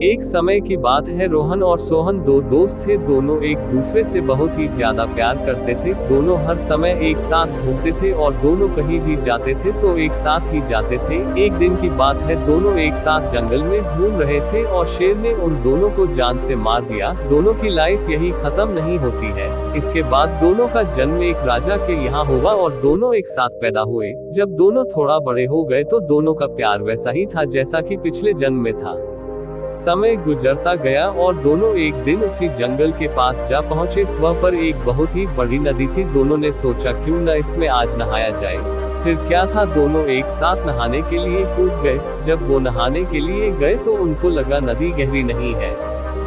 एक समय की बात है, रोहन और सोहन दो दोस्त थे। दोनों एक दूसरे से बहुत ही ज्यादा प्यार करते थे। दोनों हर समय एक साथ घूमते थे और दोनों कहीं भी जाते थे तो एक साथ ही जाते थे। एक दिन की बात है, दोनों एक साथ जंगल में घूम रहे थे और शेर ने उन दोनों को जान से मार दिया। दोनों की लाइफ यही खत्म नहीं होती है। इसके बाद दोनों का जन्म एक राजा के यहाँ हुआ और दोनों एक साथ पैदा हुए। जब दोनों थोड़ा बड़े हो गए तो दोनों का प्यार वैसा ही था जैसा कि पिछले जन्म में था। समय गुजरता गया और दोनों एक दिन उसी जंगल के पास जा पहुंचे। वह पर एक बहुत ही बड़ी नदी थी। दोनों ने सोचा क्यों न इसमें आज नहाया जाए। फिर क्या था, दोनों एक साथ नहाने के लिए कूद गए। जब वो नहाने के लिए गए तो उनको लगा नदी गहरी नहीं है,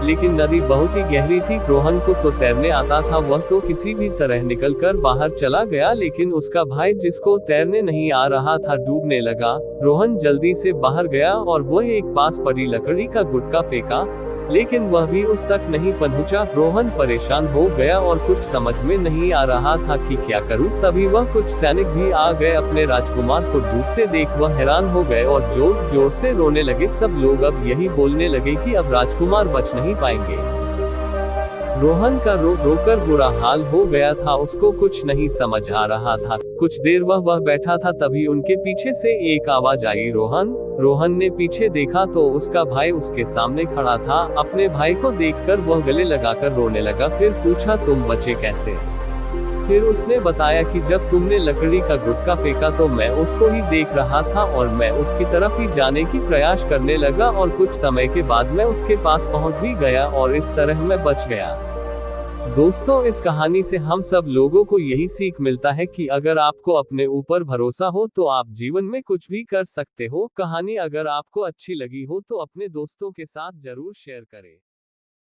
लेकिन नदी बहुत ही गहरी थी। रोहन को तो तैरने आता था, वह तो किसी भी तरह निकलकर बाहर चला गया, लेकिन उसका भाई जिसको तैरने नहीं आ रहा था डूबने लगा। रोहन जल्दी से बाहर गया और वह एक पास पड़ी लकड़ी का गुटका फेंका, लेकिन वह भी उस तक नहीं पहुंचा। रोहन परेशान हो गया और कुछ समझ में नहीं आ रहा था कि क्या करूं। तभी वह कुछ सैनिक भी आ गए। अपने राजकुमार को डूबते देख वह हैरान हो गए और जोर जोर से रोने लगे। सब लोग अब यही बोलने लगे कि अब राजकुमार बच नहीं पाएंगे। रोहन का रो रोकर बुरा हाल हो गया था। उसको कुछ नहीं समझ आ रहा था। कुछ देर वह बैठा था, तभी उनके पीछे से एक आवाज आई, रोहन ने पीछे देखा तो उसका भाई उसके सामने खड़ा था। अपने भाई को देखकर वह गले लगाकर रोने लगा। फिर पूछा, तुम बचे कैसे? फिर उसने बताया कि जब तुमने लकड़ी का गुटका फेंका तो मैं उसको ही देख रहा था और मैं उसकी तरफ ही जाने की प्रयास करने लगा और कुछ समय के बाद मैं उसके पास पहुंच भी गया और इस तरह मैं बच गया। दोस्तों, इस कहानी से हम सब लोगों को यही सीख मिलता है कि अगर आपको अपने ऊपर भरोसा हो तो आप जीवन में कुछ भी कर सकते हो। कहानी अगर आपको अच्छी लगी हो तो अपने दोस्तों के साथ जरूर शेयर करें।